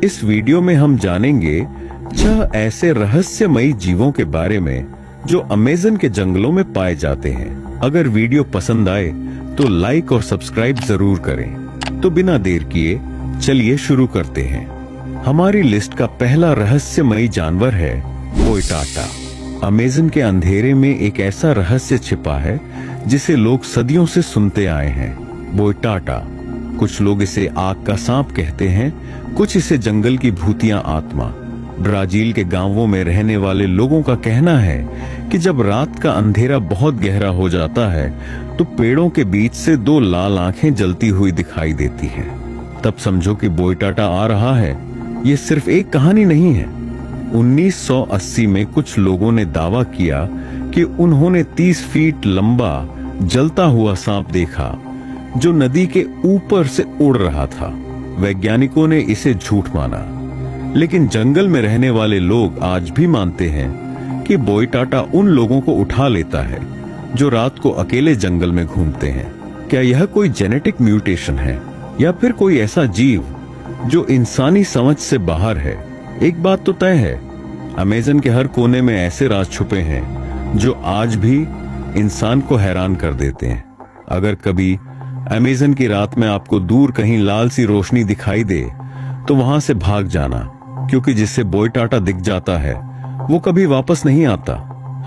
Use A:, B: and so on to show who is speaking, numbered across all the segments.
A: इस वीडियो में हम जानेंगे 6 ऐसे रहस्यमयी जीवों के बारे में जो अमेज़न के जंगलों में पाए जाते हैं। अगर वीडियो पसंद आए तो लाइक और सब्सक्राइब जरूर करें। तो बिना देर किए चलिए शुरू करते हैं। हमारी लिस्ट का पहला रहस्यमयी जानवर है बोइटाटा। अमेज़न के अंधेरे में एक ऐसा रहस्य छिपा है जिसे लोग सदियों से सुनते आए हैं। बोइटाटा, कुछ लोग इसे आग का सांप कहते हैं, कुछ इसे जंगल की भूतिया आत्मा। ब्राजील के गांवों में रहने वाले लोगों का कहना है कि जब रात का अंधेरा बहुत गहरा हो जाता है तो पेड़ों के बीच से 2 लाल आंखें जलती हुई दिखाई देती हैं। तब समझो कि बोइटाटा आ रहा है। ये सिर्फ एक कहानी नहीं है। 1980 में कुछ लोगों ने दावा किया कि उन्होंने 30 फीट लंबा जलता हुआ सांप देखा जो नदी के ऊपर से उड़ रहा था। वैज्ञानिकों ने इसे झूठ माना, लेकिन जंगल में रहने वाले लोग आज भी मानते हैं कि बोइटाटा उन लोगों को उठा लेता है जो रात को अकेले जंगल में घूमते हैं। क्या यह कोई जेनेटिक म्यूटेशन है या फिर कोई ऐसा जीव जो इंसानी समझ से बाहर है? एक बात तो तय है, अमेज़न के हर कोने में ऐसे राज छुपे हैं जो आज भी इंसान को हैरान कर देते हैं। अगर कभी अमेज़न की रात में आपको दूर कहीं लाल सी रोशनी दिखाई दे तो वहां से भाग जाना, क्योंकि जिससे बोइटाटा दिख जाता है वो कभी वापस नहीं आता।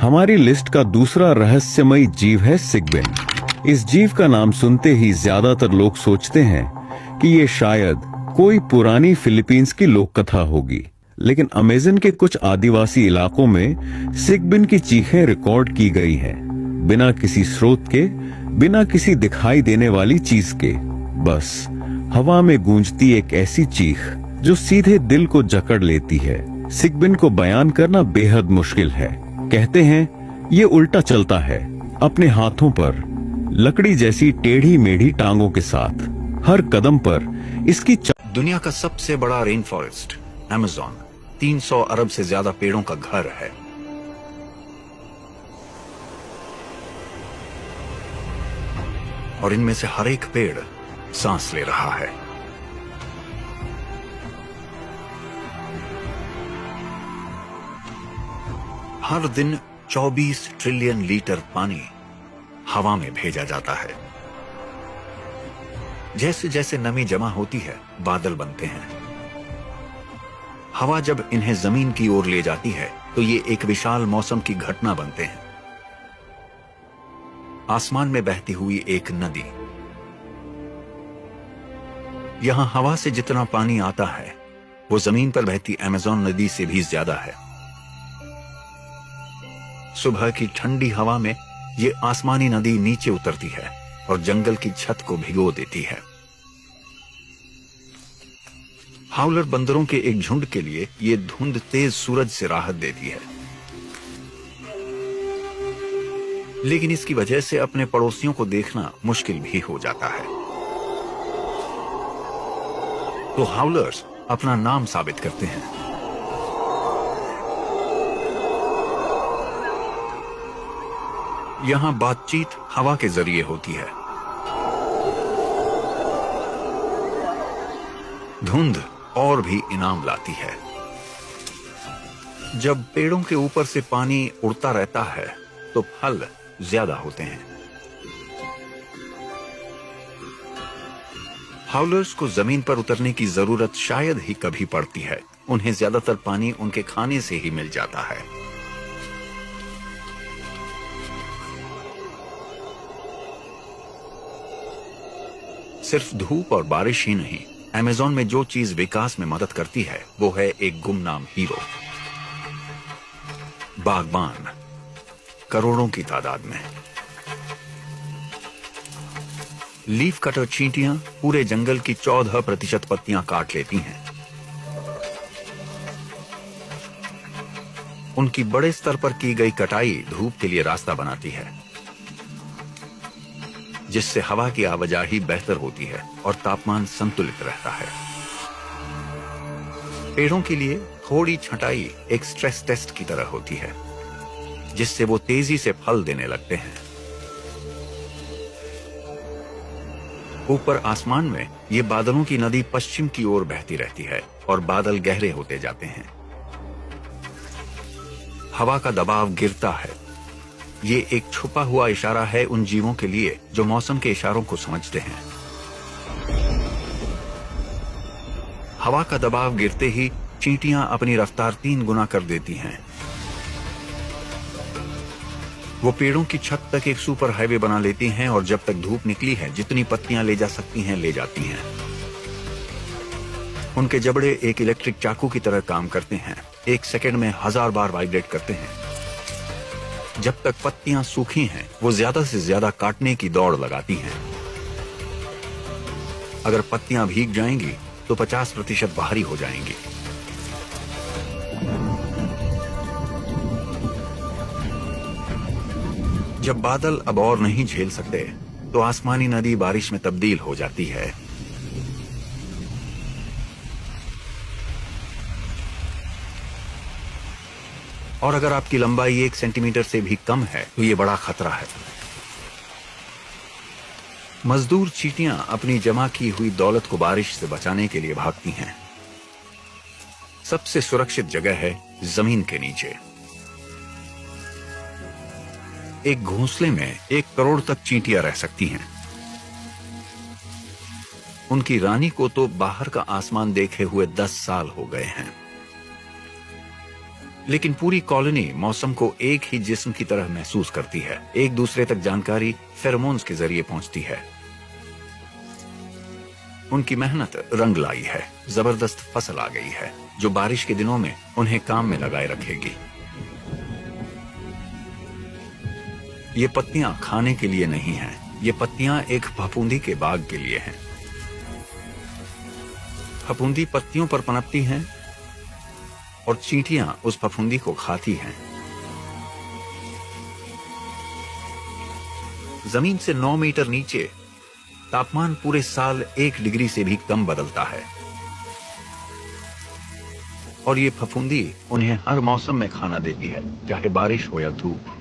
A: हमारी लिस्ट का दूसरा रहस्यमयी जीव है सिग्बिन। इस जीव का नाम सुनते ही ज्यादातर लोग सोचते हैं कि ये शायद कोई पुरानी फिलीपींस की लोक कथा होगी, लेकिन अमेज़न के कुछ आदिवासी इलाकों में सिग्बिन की चीखें रिकॉर्ड की गई हैं, बिना किसी स्रोत के, बिना किसी दिखाई देने वाली चीज के। बस हवा में गूंजती एक ऐसी चीख जो सीधे दिल को जकड़ लेती है। सिग्बिन को बयान करना बेहद मुश्किल है। कहते हैं ये उल्टा चलता है, अपने हाथों पर लकड़ी जैसी टेढ़ी मेढ़ी टांगों के साथ। हर कदम पर इसकी
B: दुनिया का सबसे बड़ा रेन फॉरेस्ट अमेज़न 300 अरब से ज्यादा पेड़ों का घर है। और इनमें से हर एक पेड़ सांस ले रहा है। हर दिन 24 ट्रिलियन लीटर पानी हवा में भेजा जाता है। जैसे जैसे नमी जमा होती है, बादल बनते हैं। हवा जब इन्हें जमीन की ओर ले जाती है तो ये एक विशाल मौसम की घटना बनते हैं। आसमान में बहती हुई एक नदी। यहां हवा से जितना पानी आता है वो जमीन पर बहती अमेज़न नदी से भी ज्यादा है। सुबह की ठंडी हवा में ये आसमानी नदी नीचे उतरती है और जंगल की छत को भिगो देती है। हाउलर बंदरों के एक झुंड के लिए ये धुंध तेज सूरज से राहत देती है, लेकिन इसकी वजह से अपने पड़ोसियों को देखना मुश्किल भी हो जाता है। तो हाउलर्स अपना नाम साबित करते हैं। यहां बातचीत हवा के जरिए होती है। धुंध और भी इनाम लाती है। जब पेड़ों के ऊपर से पानी उड़ता रहता है तो फल ज्यादा होते हैं। हाउलर्स को जमीन पर उतरने की जरूरत शायद ही कभी पड़ती है। उन्हें ज्यादातर पानी उनके खाने से ही मिल जाता है। सिर्फ धूप और बारिश ही नहीं, अमेज़न में जो चीज विकास में मदद करती है वो है एक गुमनाम हीरो। बागबान करोड़ों की तादाद में। लीफ कटर चींटियां पूरे जंगल की 14% पत्तियां काट लेती हैं। उनकी बड़े स्तर पर की गई कटाई धूप के लिए रास्ता बनाती है, जिससे हवा की आवाजाही बेहतर होती है और तापमान संतुलित रहता है। पेड़ों के लिए थोड़ी छंटाई एक स्ट्रेस टेस्ट की तरह होती है, जिससे वो तेजी से फल देने लगते हैं। ऊपर आसमान में ये बादलों की नदी पश्चिम की ओर बहती रहती है और बादल गहरे होते जाते हैं। हवा का दबाव गिरता है। ये एक छुपा हुआ इशारा है उन जीवों के लिए जो मौसम के इशारों को समझते हैं। हवा का दबाव गिरते ही चींटियां अपनी रफ्तार 3 गुना कर देती हैं। वो पेड़ों की छत तक एक सुपर हाईवे बना लेती हैं और जब तक धूप निकली है जितनी पत्तियां ले जा सकती हैं ले जाती हैं। उनके जबड़े एक इलेक्ट्रिक चाकू की तरह काम करते हैं, 1 सेकंड में 1000 बार वाइब्रेट करते हैं। जब तक पत्तियां सूखी हैं वो ज्यादा से ज्यादा काटने की दौड़ लगाती हैं। अगर पत्तियां भीग जाएंगी तो 50% बाहरी हो जाएंगी। जब बादल अब और नहीं झेल सकते तो आसमानी नदी बारिश में तब्दील हो जाती है। और अगर आपकी लंबाई 1 सेंटीमीटर से भी कम है तो यह बड़ा खतरा है। मजदूर चींटियां अपनी जमा की हुई दौलत को बारिश से बचाने के लिए भागती हैं। सबसे सुरक्षित जगह है जमीन के नीचे। एक घोंसले में 1 करोड़ तक चींटियां रह सकती हैं। उनकी रानी को तो बाहर का आसमान देखे हुए 10 साल हो गए हैं। लेकिन पूरी कॉलोनी मौसम को एक ही जिस्म की तरह महसूस करती है। एक दूसरे तक जानकारी फेरोमोन्स के जरिए पहुंचती है। उनकी मेहनत रंग लाई है। जबरदस्त फसल आ गई है जो बारिश के दिनों में उन्हें काम में लगाए रखेगी। ये पत्तियां खाने के लिए नहीं हैं। ये पत्तियां एक फफूंदी के बाग के लिए हैं। फफूंदी पत्तियों पर पनपती हैं और चींटियां उस फफूंदी को खाती हैं। जमीन से 9 मीटर नीचे तापमान पूरे साल 1 डिग्री से भी कम बदलता है और ये फफूंदी उन्हें हर मौसम में खाना देती है, चाहे बारिश हो या धूप।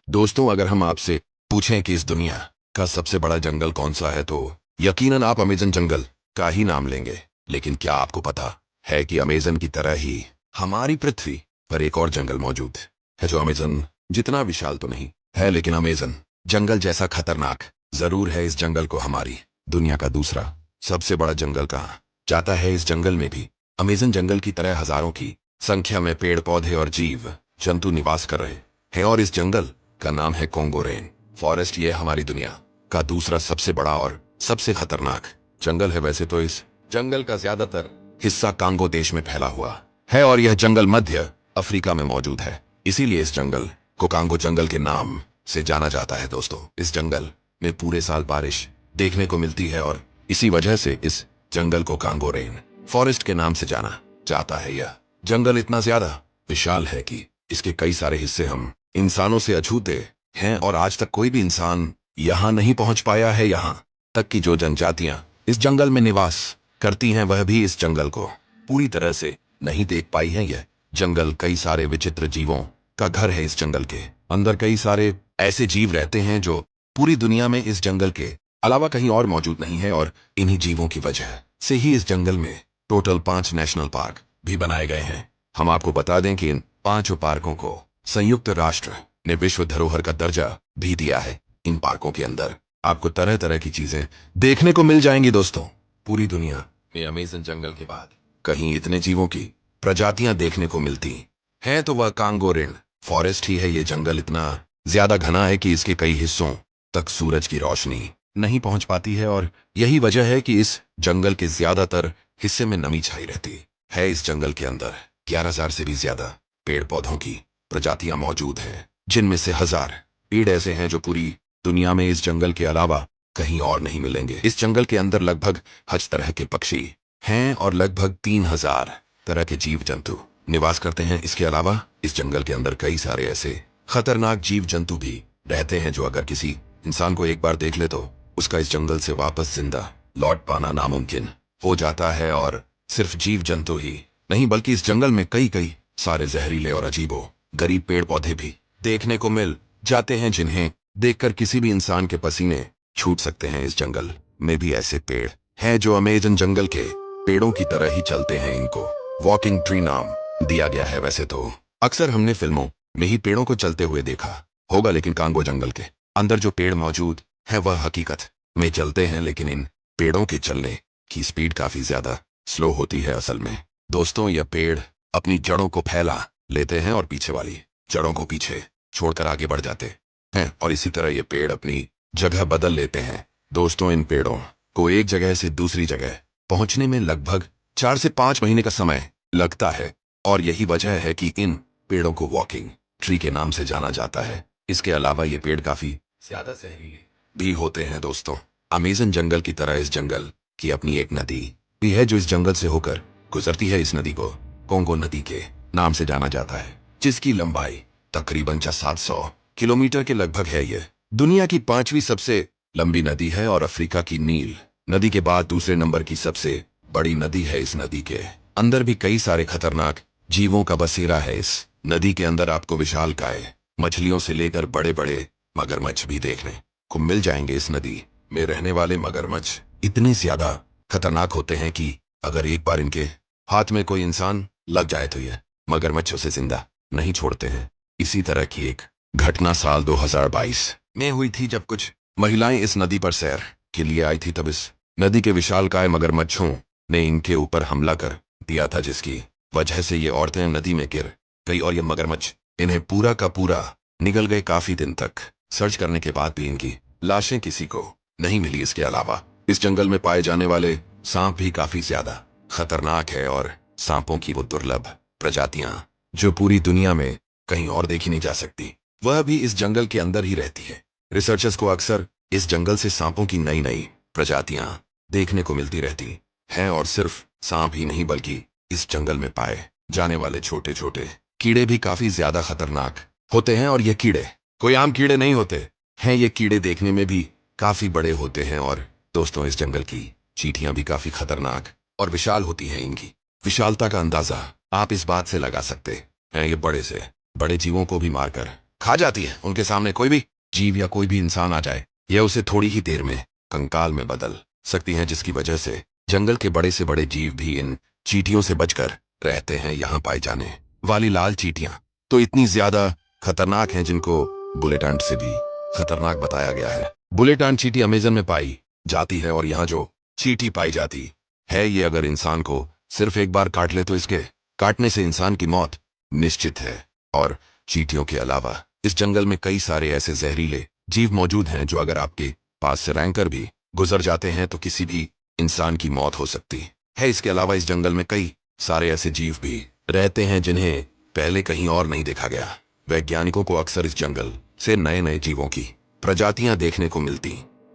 C: दोस्तों, अगर हम आपसे पूछें कि इस दुनिया का सबसे बड़ा जंगल कौन सा है तो यकीनन आप अमेज़न जंगल का ही नाम लेंगे। लेकिन क्या आपको पता है कि अमेज़न की तरह ही हमारी पृथ्वी पर एक और जंगल मौजूद है जो अमेज़न जितना विशाल तो नहीं है, लेकिन अमेज़न जंगल जैसा खतरनाक जरूर है। इस जंगल को हमारी दुनिया का दूसरा सबसे बड़ा जंगल कहा जाता है। इस जंगल में भी अमेज़न जंगल की तरह हजारों की संख्या में पेड़ पौधे और जीव जंतु निवास कर रहे हैं और इस जंगल का नाम है कॉन्गो रेन फॉरेस्ट। ये हमारी दुनिया का दूसरा सबसे बड़ा और सबसे खतरनाक जंगल है। वैसे तो इस जंगल का ज्यादातर हिस्सा कांगो देश में फैला हुआ है और यह जंगल मध्य अफ्रीका में मौजूद है, इसीलिए इस जंगल को कांगो जंगल के नाम से जाना जाता है। दोस्तों, इस जंगल में पूरे साल बारिश देखने को मिलती है और इसी वजह से इस जंगल को कांगो रेन फॉरेस्ट के नाम से जाना जाता है। यह जंगल इतना ज्यादा विशाल है कि इसके कई सारे हिस्से हम इंसानों से अछूते हैं और आज तक कोई भी इंसान यहाँ नहीं पहुंच पाया है। यहाँ तक कि जो जनजातियां इस जंगल में निवास करती हैं वह भी इस जंगल को पूरी तरह से नहीं देख पाई है। यह जंगल कई सारे विचित्र जीवों का घर है। इस जंगल के अंदर कई सारे ऐसे जीव रहते हैं जो पूरी दुनिया में इस जंगल के अलावा कहीं और मौजूद नहीं है और इन्हीं जीवों की वजह से ही इस जंगल में टोटल 5 नेशनल पार्क भी बनाए गए हैं। हम आपको बता दें कि इन 5 पार्कों को संयुक्त राष्ट्र ने विश्व धरोहर का दर्जा भी दिया है। इन पार्कों के अंदर आपको तरह तरह की चीजें देखने को मिल जाएंगी। दोस्तों, पूरी दुनिया में अमेज़न जंगल के बाद कहीं इतने जीवों की प्रजातियां देखने को मिलती हैं तो वह कांगो रेन फॉरेस्ट ही है। ये जंगल इतना ज्यादा घना है कि इसके कई हिस्सों तक सूरज की रोशनी नहीं पहुंच पाती है और यही वजह है कि इस जंगल के ज्यादातर हिस्से में नमी छाई रहती है। इस जंगल के अंदर 11,000 से भी ज्यादा पेड़ पौधों की प्रजातियां मौजूद हैं, जिनमें से 1000 पेड़ ऐसे हैं जो पूरी दुनिया में इस जंगल के अलावा कहीं और नहीं मिलेंगे। इस जंगल के अंदर लगभग 10 तरह के पक्षी हैं और लगभग 3000 तरह के जीव जंतु निवास करते हैं। इसके अलावा इस जंगल के अंदर कई सारे ऐसे खतरनाक जीव जंतु भी रहते हैं जो अगर किसी इंसान को एक बार देख ले तो उसका इस जंगल से वापस जिंदा लौट पाना नामुमकिन हो जाता है। और सिर्फ जीव जंतु ही नहीं बल्कि इस जंगल में कई सारे जहरीले और अजीबो गरीब पेड़ पौधे भी देखने को मिल जाते हैं जिन्हें देखकर किसी भी इंसान के पसीने छूट सकते हैं। इस जंगल में भी ऐसे पेड़ हैं जो अमेजन जंगल के पेड़ों की तरह ही चलते हैं। इनको वॉकिंग ट्री नाम दिया गया है। वैसे तो अक्सर हमने फिल्मों में ही पेड़ों को चलते हुए देखा होगा, लेकिन कांगो जंगल के अंदर जो पेड़ मौजूद है वह हकीकत में चलते हैं, लेकिन इन पेड़ों के चलने की स्पीड काफी ज्यादा स्लो होती है। असल में दोस्तों, यह पेड़ अपनी जड़ों को फैला लेते हैं और पीछे वाली जड़ों को पीछे छोड़कर आगे बढ़ जाते हैं, और इसी तरह ये पेड़ अपनी जगह बदल लेते हैं। दोस्तों, इन पेड़ों को एक जगह से दूसरी जगह पहुंचने में लगभग 4 से 5 महीने का समय लगता है, और यही वजह है कि इन पेड़ों को वॉकिंग ट्री के नाम से जाना जाता है। इसके अलावा ये पेड़ काफी ज्यादा जहरीले भी होते हैं। दोस्तों, अमेजन जंगल की तरह इस जंगल की अपनी एक नदी भी है जो इस जंगल से होकर गुजरती है। इस नदी को कोंगो नदी के नाम से जाना जाता है, जिसकी लंबाई तकरीबन 700 किलोमीटर के लगभग है। यह दुनिया की 5वीं सबसे लंबी नदी है और अफ्रीका की नील नदी के बाद दूसरे नंबर की सबसे बड़ी नदी है। इस नदी के अंदर भी कई सारे खतरनाक जीवों का बसेरा है। इस नदी के अंदर आपको विशालकाय मछलियों से लेकर बड़े बड़े मगरमच्छ भी देखने को मिल जाएंगे। इस नदी में रहने वाले मगरमच्छ इतने ज्यादा खतरनाक होते हैं कि अगर एक बार इनके हाथ में कोई इंसान लग जाए तो यह मगरमच्छ उसे जिंदा नहीं छोड़ते हैं। इसी तरह की एक घटना साल 2022 में हुई थी, जब कुछ महिलाएं इस नदी पर सैर के लिए आई थी। तब इस नदी के विशालकाय मगरमच्छों ने इनके ऊपर हमला कर दिया था, जिसकी वजह से ये औरतें नदी में गिर गई और ये मगरमच्छ इन्हें पूरा का पूरा निगल गए। काफी दिन तक सर्च करने के बाद भी इनकी लाशें किसी को नहीं मिली। इसके अलावा इस जंगल में पाए जाने वाले सांप भी काफी ज्यादा खतरनाक है, और सांपों की वो दुर्लभ प्रजातियां जो पूरी दुनिया में कहीं और देखी नहीं जा सकती, वह भी इस जंगल के अंदर ही रहती है। रिसर्चर्स को अक्सर इस जंगल से सांपों की नई नई प्रजातियां देखने को मिलती रहती हैं, और सिर्फ सांप ही नहीं बल्कि इस जंगल में पाए जाने वाले छोटे छोटे कीड़े भी काफी ज्यादा खतरनाक होते हैं। और ये कीड़े कोई आम कीड़े नहीं होते हैं, ये कीड़े देखने में भी काफी बड़े होते हैं। और दोस्तों, इस जंगल की चींटियां भी काफी खतरनाक और विशाल होती हैं। इनकी विशालता का अंदाजा आप इस बात से लगा सकते हैं, ये बड़े से बड़े जीवों को भी मारकर खा जाती है। उनके सामने कोई भी जीव या कोई भी इंसान आ जाए, यह उसे थोड़ी ही देर में कंकाल में बदल सकती हैं, जिसकी वजह से जंगल के बड़े से बड़े जीव भी इन चींटियों से बचकर रहते हैं। यहाँ पाई जाने वाली लाल चींटियां तो इतनी ज्यादा खतरनाक हैं, जिनको बुलेट एंट से भी खतरनाक बताया गया है। बुलेट एंट चींटी अमेजन में पाई जाती है, और यहाँ जो चींटी पाई जाती है, ये अगर इंसान को सिर्फ एक बार काट ले तो इसके काटने से इंसान की मौत निश्चित है। और चींटियों के अलावा इस जंगल में कई सारे ऐसे जहरीले जीव मौजूद हैं जो अगर आपके पास से रैंकर भी गुजर जाते हैं तो किसी भी इंसान की मौत हो सकती है। इसके अलावा इस जंगल में कई सारे ऐसे जीव भी रहते हैं जिन्हें पहले कहीं और नहीं देखा गया। वैज्ञानिकों को अक्सर इस जंगल से नए नए जीवों की प्रजातियां देखने को मिलती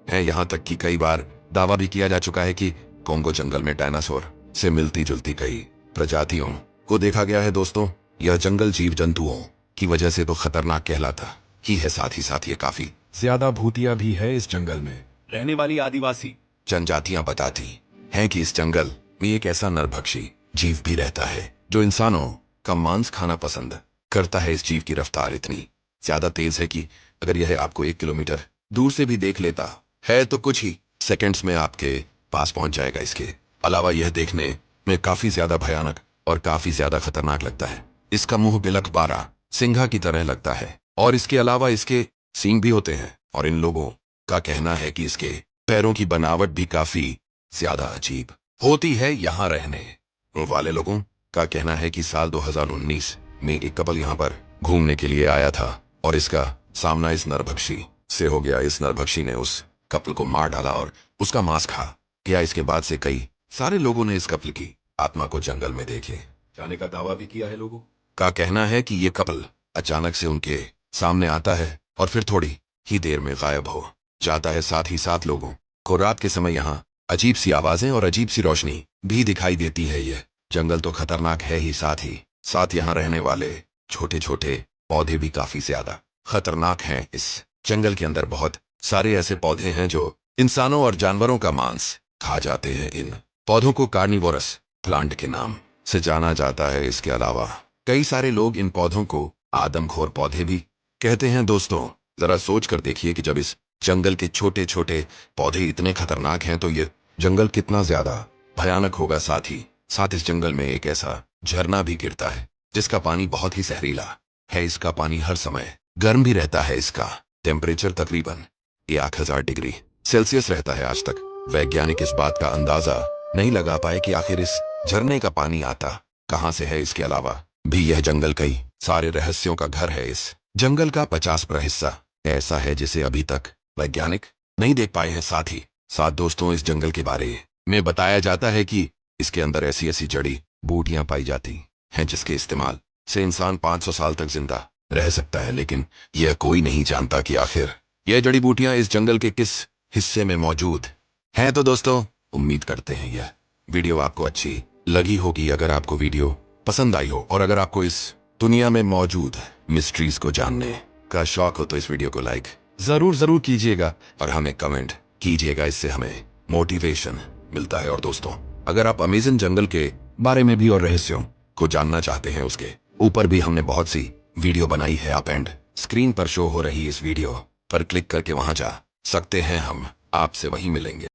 C: हैं। यहाँ तक कि कई बार दावा भी किया जा चुका है कि कोंगो जंगल में डायनासोर से मिलती जुलती कई प्रजातियों को देखा गया है। दोस्तों, यह जंगल जीव जंतुओं की वजह से तो खतरनाक कहलाता ही है, साथ ही साथ ये काफी ज्यादा भूतिया भी है। इस जंगल में रहने वाली आदिवासी जनजातियां बताती हैं कि इस जंगल में एक ऐसा नरभक्षी जीव भी रहता है जो इंसानों का मांस खाना पसंद करता है। इस जीव की रफ्तार इतनी ज्यादा तेज है कि अगर यह आपको 1 किलोमीटर दूर से भी देख लेता है तो कुछ ही सेकंड्स में आपके पास पहुंच जाएगा। इसके अलावा यह देखने में काफी ज्यादा भयानक और काफी ज्यादा खतरनाक लगता है। इसका मुंह बिलख 12 सिंघा की तरह लगता है, और इसके अलावा इसके सींग भी होते हैं। और इन लोगों का कहना है कि इसके पैरों की बनावट भी काफी ज्यादा अजीब होती है। यहाँ रहने वाले लोगों का कहना है कि साल 2019 में एक कपल यहाँ पर घूमने के लिए आया था और इसका सामना इस नरभक्षी से हो गया। इस नरभक्षी ने उस कपल को मार डाला और उसका मांस खा गया। इसके बाद से कई सारे लोगों ने इस कपल की आत्मा को जंगल में देखे जाने का दावा भी किया है। लोगों का कहना है कि ये कपल अचानक से उनके सामने आता है और फिर थोड़ी ही देर में गायब हो जाता है। साथ ही साथ लोगों को रात के समय यहाँ अजीब सी आवाजें और अजीब सी रोशनी भी दिखाई देती है। यह जंगल तो खतरनाक है ही साथ यहाँ रहने वाले छोटे छोटे पौधे भी काफी ज्यादा खतरनाक हैं। इस जंगल के अंदर बहुत सारे ऐसे पौधे हैं जो इंसानों और जानवरों का मांस खा जाते हैं। इन पौधों को कार्निवोरस प्लांट के नाम से जाना जाता है। इसके अलावा कई सारे लोग इन पौधों को आदमखोर पौधे भी कहते हैं। दोस्तों, जरा सोच कर देखिए कि जब इस जंगल के छोटे छोटे पौधे इतने खतरनाक हैं तो ये जंगल कितना ज्यादा भयानक होगा। साथ इस जंगल में एक ऐसा झरना भी गिरता है जिसका पानी बहुत ही जहरीला है। इसका पानी हर समय गर्म भी रहता है। इसका टेम्परेचर तकरीबन 1000 डिग्री सेल्सियस रहता है। आज तक वैज्ञानिक इस बात का अंदाजा नहीं लगा पाए कि आखिर इस झरने का पानी आता कहां से है। इसके अलावा भी यह जंगल कई सारे रहस्यों का घर है। इस जंगल का 50% हिस्सा ऐसा है जिसे अभी तक वैज्ञानिक नहीं देख पाए हैं। साथ दोस्तों, इस जंगल के बारे में बताया जाता है कि इसके अंदर ऐसी ऐसी जड़ी बूटियां पाई जाती हैं जिसके इस्तेमाल से इंसान 500 साल तक जिंदा रह सकता है। लेकिन यह कोई नहीं जानता कि आखिर यह जड़ी बूटियां इस जंगल के किस हिस्से में मौजूद हैं। तो दोस्तों, उम्मीद करते हैं यह वीडियो आपको अच्छी लगी होगी। अगर आपको वीडियो पसंद आई हो और अगर आपको इस दुनिया में मौजूद मिस्ट्रीज को जानने का शौक हो तो इस वीडियो को लाइक जरूर कीजिएगा और हमें कमेंट कीजिएगा। इससे हमें मोटिवेशन मिलता है। और दोस्तों, अगर आप अमेज़न जंगल के बारे में भी और रहस्यों को जानना चाहते हैं, उसके ऊपर भी हमने बहुत सी वीडियो बनाई है। आप एंड स्क्रीन पर शो हो रही इस वीडियो पर क्लिक करके वहां जा सकते हैं। हम आपसे वहीं मिलेंगे।